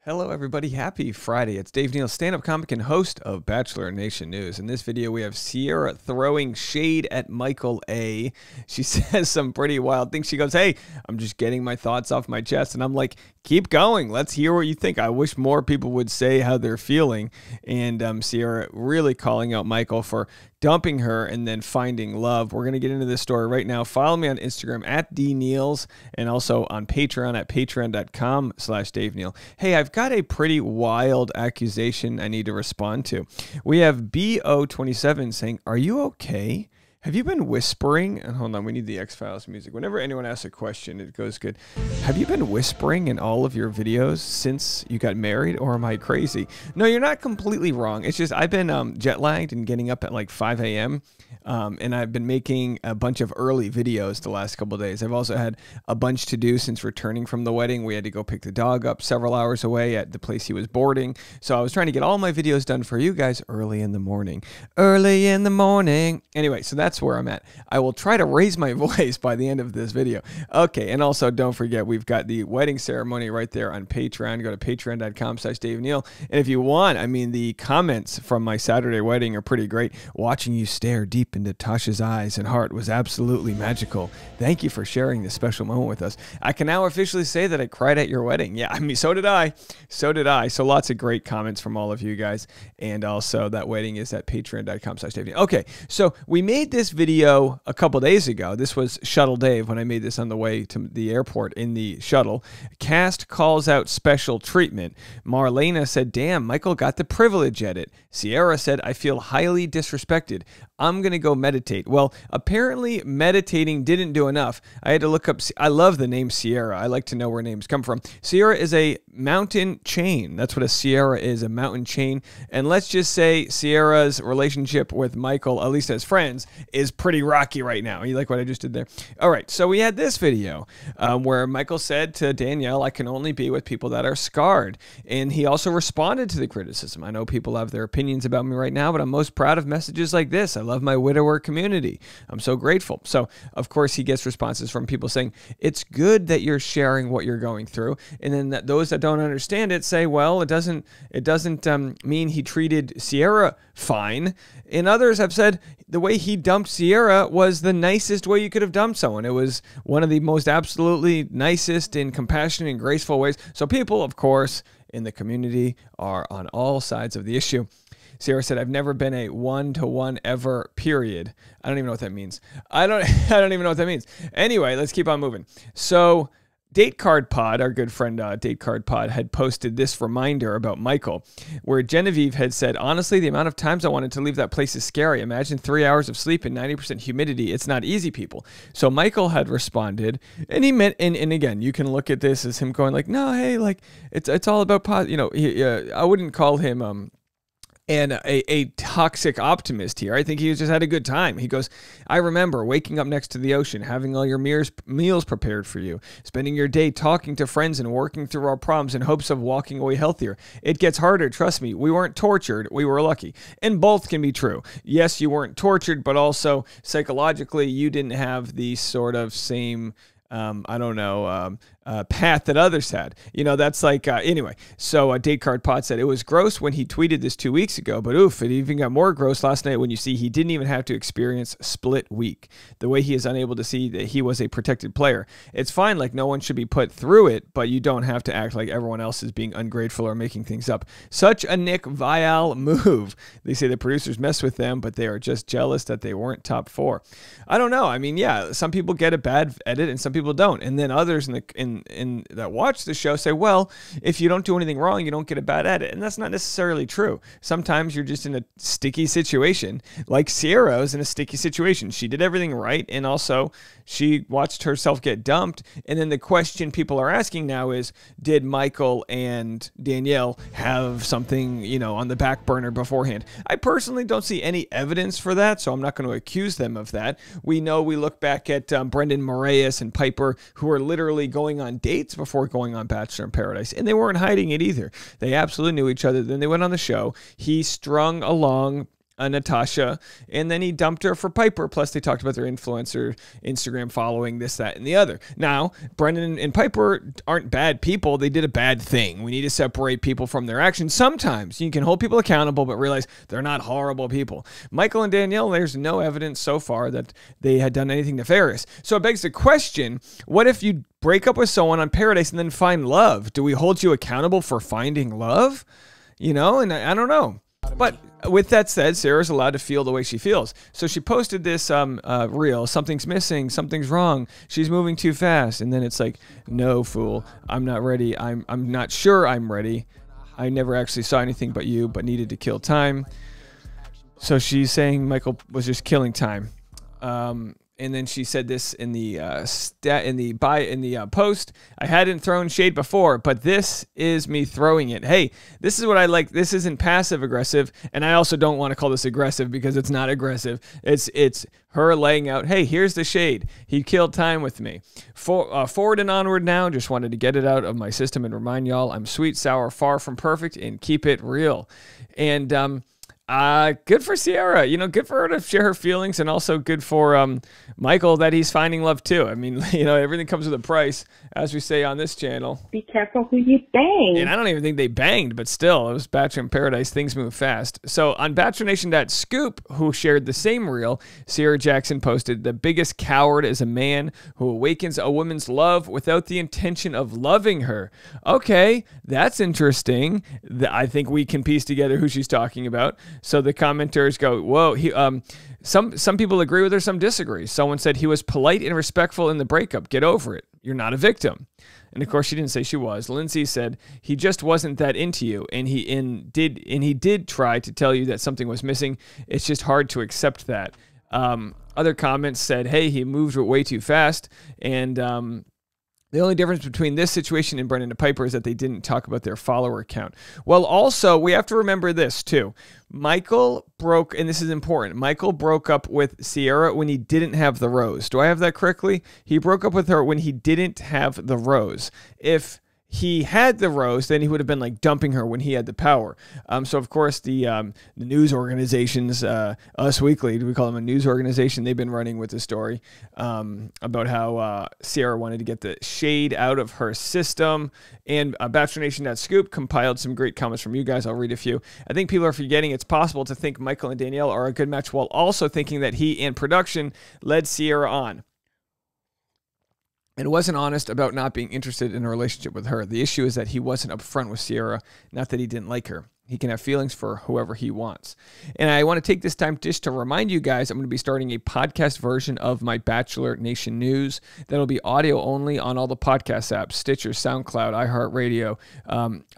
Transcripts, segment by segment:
Hello, everybody. Happy Friday. It's Dave Neal, stand-up comic and host of Bachelor Nation News. In this video, we have Sierra throwing shade at Michael A. She says some pretty wild things. She goes, hey, I'm just getting my thoughts off my chest. And I'm like, keep going. Let's hear what you think. I wish more people would say how they're feeling. And Sierra really calling out Michael for dumping her and then finding love. We're going to get into this story right now. Follow me on Instagram at dneals and also on Patreon at patreon.com/DaveNeal. Hey, I've got a pretty wild accusation I need to respond to. We have BO27 saying, are you okay? Have you been whispering? And hold on, we need the X-Files music. Whenever anyone asks a question, it goes good. Have you been whispering in all of your videos since you got married, or am I crazy? No, you're not completely wrong. It's just I've been jet lagged and getting up at like 5 a.m. And I've been making a bunch of early videos the last couple of days. I've also had a bunch to do since returning from the wedding. We had to go pick the dog up several hours away at the place he was boarding. So I was trying to get all my videos done for you guys early in the morning. Early in the morning. Anyway, so that's where I'm at. I will try to raise my voice by the end of this video. Okay, and also don't forget, we've got the wedding ceremony right there on Patreon. Go to patreon.com/DaveNeal. And if you want, I mean, the comments from my Saturday wedding are pretty great. Watching you stare deep into Tasha's eyes and heart was absolutely magical. Thank you for sharing this special moment with us. I can now officially say that I cried at your wedding. Yeah, I mean, so did I. So did I. So lots of great comments from all of you guys. And also that wedding is at patreon.com/DaveNeal. Okay, so we made this video a couple days ago. This was Shuttle Dave when I made this on the way to the airport in the shuttle. Cast calls out special treatment. Marlena said, damn, Michael got the privilege edit. Sierra said, I feel highly disrespected. I'm going to go meditate. Well, apparently meditating didn't do enough. I had to look up. I love the name Sierra. I like to know where names come from. Sierra is a mountain chain. That's what a Sierra is, a mountain chain. And let's just say Sierra's relationship with Michael, at least as friends, is pretty rocky right now. You like what I just did there? All right. So we had this video where Michael said to Danielle, I can only be with people that are scarred. And he also responded to the criticism. I know people have their opinions about me right now, but I'm most proud of messages like this. I love my widower community. I'm so grateful. So, of course, he gets responses from people saying, it's good that you're sharing what you're going through. And then those that don't understand it say, well, it doesn't mean he treated Sierra fine. And others have said the way he dumped Sierra was the nicest way you could have dumped someone. It was one of the most absolutely nicest and compassionate and graceful ways. So people, of course, in the community are on all sides of the issue. Sierra said, I've never been a one-to-one ever, period. I don't even know what that means. I don't even know what that means. Anyway, let's keep on moving. So Date Card Pod, our good friend Date Card Pod, had posted this reminder about Michael, where Genevieve had said, honestly, the amount of times I wanted to leave that place is scary. Imagine 3 hours of sleep and 90% humidity. It's not easy, people. So Michael had responded, and he meant, and again, you can look at this as him going like, no, hey, like, it's all about, you know, I wouldn't call him, and a toxic optimist here. I think he just had a good time. He goes, I remember waking up next to the ocean, having all your meals prepared for you, spending your day talking to friends and working through our problems in hopes of walking away healthier. It gets harder, trust me. We weren't tortured. We were lucky. And both can be true. Yes, you weren't tortured, but also psychologically, you didn't have the sort of same path that others had. You know, that's like, anyway. So Date Card Pot said, it was gross when he tweeted this 2 weeks ago, but oof, it even got more gross last night when you see he didn't even have to experience split week. The way he is unable to see that he was a protected player. It's fine, like no one should be put through it, but you don't have to act like everyone else is being ungrateful or making things up. Such a Nick Vial move. They say the producers mess with them, but they are just jealous that they weren't top 4. I don't know. I mean, yeah, some people get a bad edit and some people don't. And then others in that watch the show say, well, if you don't do anything wrong, you don't get a bad edit. And that's not necessarily true. Sometimes you're just in a sticky situation, like Sierra was in a sticky situation. She did everything right, and also she watched herself get dumped. And then the question people are asking now is, did Michael and Danielle have something, you know, on the back burner beforehand? I personally don't see any evidence for that, so I'm not going to accuse them of that. We know, we look back at Brendan Moraes and Piper, who are literally going on dates before going on Bachelor in Paradise, and they weren't hiding it either. They absolutely knew each other. Then they went on the show. He strung along Natasha, and then he dumped her for Piper. Plus, they talked about their influencer, Instagram following, this, that, and the other. Now, Brendan and Piper aren't bad people. They did a bad thing. We need to separate people from their actions. Sometimes you can hold people accountable, but realize they're not horrible people. Michael and Danielle, there's no evidence so far that they had done anything nefarious. So it begs the question, what if you break up with someone on Paradise and then find love? Do we hold you accountable for finding love? You know, and I don't know. But with that said, Sarah's allowed to feel the way she feels. So she posted this reel, something's missing, something's wrong, she's moving too fast. And then it's like, no, fool, I'm not ready. I'm not sure I'm ready. I never actually saw anything but you, but needed to kill time. So she's saying Michael was just killing time. And then she said this in the post. I hadn't thrown shade before, but this is me throwing it. Hey, this is what I like. This isn't passive aggressive, and I also don't want to call this aggressive because it's not aggressive. It's her laying out. Hey, here's the shade. He killed time with me. Forward and onward now. Just wanted to get it out of my system and remind y'all I'm sweet, sour, far from perfect, and keep it real. And good for Sierra, you know, good for her to share her feelings, and also good for Michael that he's finding love too. I mean, you know, everything comes with a price, as we say on this channel. Be careful who you bang. And I don't even think they banged, but still, it was Bachelor in Paradise. Things move fast. So on Bachelor Nation.scoop, who shared the same reel, Sierra Jackson posted, the biggest coward is a man who awakens a woman's love without the intention of loving her. Okay, that's interesting. I think we can piece together who she's talking about. So the commenters go, whoa, some people agree with her, some disagree. Someone said he was polite and respectful in the breakup. Get over it. You're not a victim. And of course, she didn't say she was. Lindsay said he just wasn't that into you, and he did try to tell you that something was missing. It's just hard to accept that. Other comments said, hey, he moved way too fast, and the only difference between this situation and Brendan and Piper is that they didn't talk about their follower count. Well, also, we have to remember this, too. Michael broke, and this is important, Michael broke up with Sierra when he didn't have the rose. Do I have that correctly? He broke up with her when he didn't have the rose. If he had the rose, then he would have been like dumping her when he had the power. So of course the news organizations, Us Weekly, do we call them a news organization? They've been running with the story about how Sierra wanted to get the shade out of her system. And Bachelor Nation.scoop compiled some great comments from you guys. I'll read a few. I think people are forgetting it's possible to think Michael and Danielle are a good match while also thinking that he and production led Sierra on and wasn't honest about not being interested in a relationship with her. The issue is that he wasn't upfront with Sierra, not that he didn't like her. He can have feelings for whoever he wants. And I want to take this time just to remind you guys, I'm going to be starting a podcast version of my Bachelor Nation news that'll be audio only on all the podcast apps, Stitcher, SoundCloud, iHeartRadio,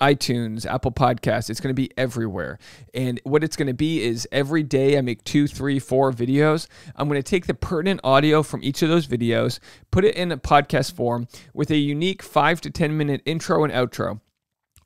iTunes, Apple Podcasts. It's going to be everywhere. And what it's going to be is every day I make 2, 3, 4 videos. I'm going to take the pertinent audio from each of those videos, put it in a podcast form with a unique 5 to 10 minute intro and outro.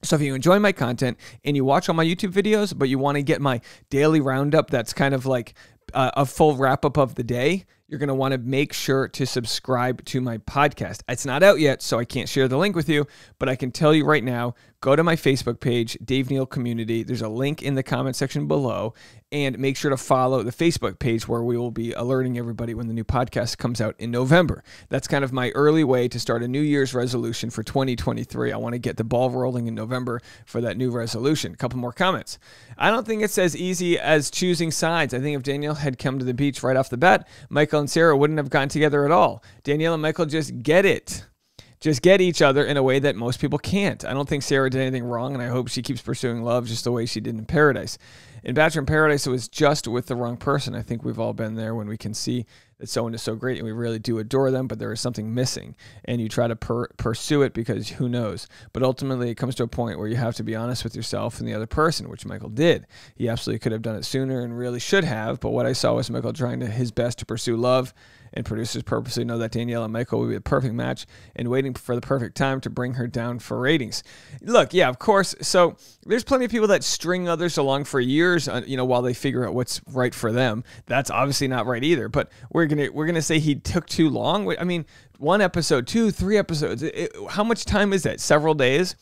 So if you enjoy my content and you watch all my YouTube videos, but you want to get my daily roundup that's kind of like a full wrap-up of the day, you're going to want to make sure to subscribe to my podcast. It's not out yet, so I can't share the link with you, but I can tell you right now, go to my Facebook page, Dave Neal Community. There's a link in the comment section below, and make sure to follow the Facebook page where we will be alerting everybody when the new podcast comes out in November. That's kind of my early way to start a New Year's resolution for 2023. I want to get the ball rolling in November for that new resolution. A couple more comments. I don't think it's as easy as choosing sides. I think if Danielle had come to the beach right off the bat, Michael and Sarah wouldn't have gotten together at all. Danielle and Michael just get it. Just get each other in a way that most people can't. I don't think Sarah did anything wrong, and I hope she keeps pursuing love just the way she did in Paradise. In Bachelor in Paradise, it was just with the wrong person. I think we've all been there when we can see that someone is so great and we really do adore them, but there is something missing, and you try to pursue it because who knows. But ultimately, it comes to a point where you have to be honest with yourself and the other person, which Michael did. He absolutely could have done it sooner and really should have, but what I saw was Michael trying his best to pursue love, and producers purposely know that Danielle and Michael will be a perfect match and waiting for the perfect time to bring her down for ratings. Look, yeah, of course. So there's plenty of people that string others along for years, while they figure out what's right for them. That's obviously not right either. But we're gonna say he took too long. I mean, 1 episode, 2, 3 episodes. How much time is that? Several days.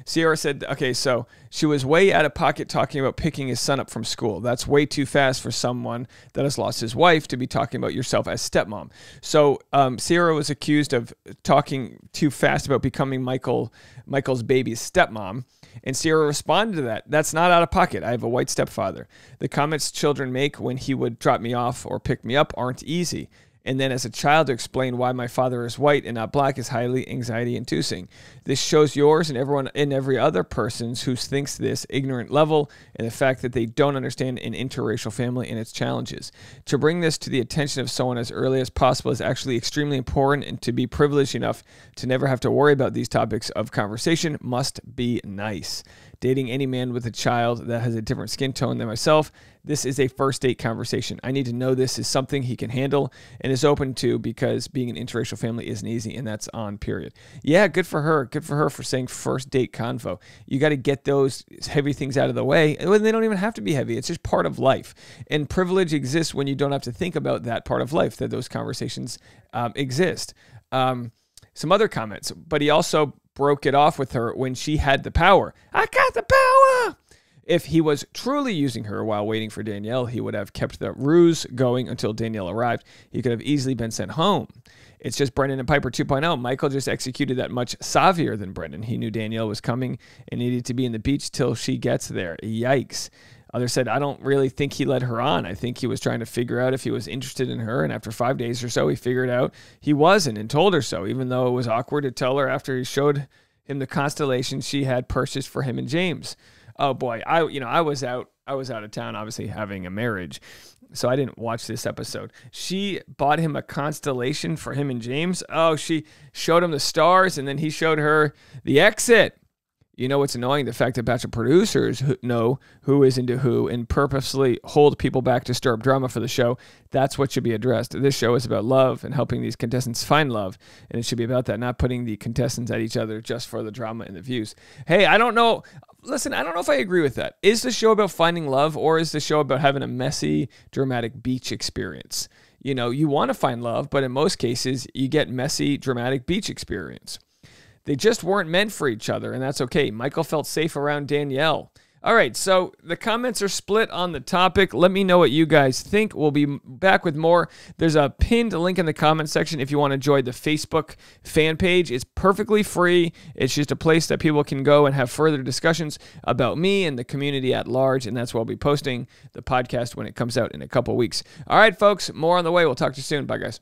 Sierra said, okay, so she was way out of pocket talking about picking his son up from school. That's way too fast for someone that has lost his wife to be talking about yourself as stepmom. So Sierra was accused of talking too fast about becoming Michael's baby's stepmom. And Sierra responded to that. That's not out of pocket. I have a white stepfather. The comments children make when he would drop me off or pick me up aren't easy. And then as a child to explain why my father is white and not black is highly anxiety inducing. This shows yours and everyone and every other person's who thinks this ignorant level and the fact that they don't understand an interracial family and its challenges. To bring this to the attention of someone as early as possible is actually extremely important, and to be privileged enough to never have to worry about these topics of conversation must be nice. Dating any man with a child that has a different skin tone than myself, this is a first date conversation. I need to know this is something he can handle and is open to, because being an interracial family isn't easy, and that's on, period. Yeah, good for her. Good for her for saying first date convo. You got to get those heavy things out of the way. And they don't even have to be heavy. It's just part of life. And privilege exists when you don't have to think about that part of life, that those conversations exist. Some other comments, but he also broke it off with her when she had the power. I got the power. If he was truly using her while waiting for Danielle, he would have kept the ruse going until Danielle arrived. He could have easily been sent home. It's just Brendan and Piper 2.0. Michael just executed that much savvier than Brendan. He knew Danielle was coming and needed to be in the beach till she gets there. Yikes. Others said, I don't really think he led her on. I think he was trying to figure out if he was interested in her, and after 5 days or so, he figured out he wasn't and told her so, even though it was awkward to tell her after he showed him the constellation she had purchased for him and James. Oh boy, I was out of town, obviously having a marriage, so I didn't watch this episode. She bought him a constellation for him and James. Oh, she showed him the stars, and then he showed her the exit. You know what's annoying? The fact that Bachelor producers know who is into who and purposely hold people back to stir up drama for the show. That's what should be addressed. This show is about love and helping these contestants find love, and it should be about that, not putting the contestants at each other just for the drama and the views. Hey, I don't know. Listen, I don't know if I agree with that. Is the show about finding love, or is the show about having a messy, dramatic beach experience? You know, you want to find love, but in most cases, you get messy, dramatic beach experience. They just weren't meant for each other, and that's okay. Michael felt safe around Danielle. All right, so the comments are split on the topic. Let me know what you guys think. We'll be back with more. There's a pinned link in the comment section if you want to join the Facebook fan page. It's perfectly free. It's just a place that people can go and have further discussions about me and the community at large, and that's where I'll be posting the podcast when it comes out in a couple weeks. All right, folks, more on the way. We'll talk to you soon. Bye, guys.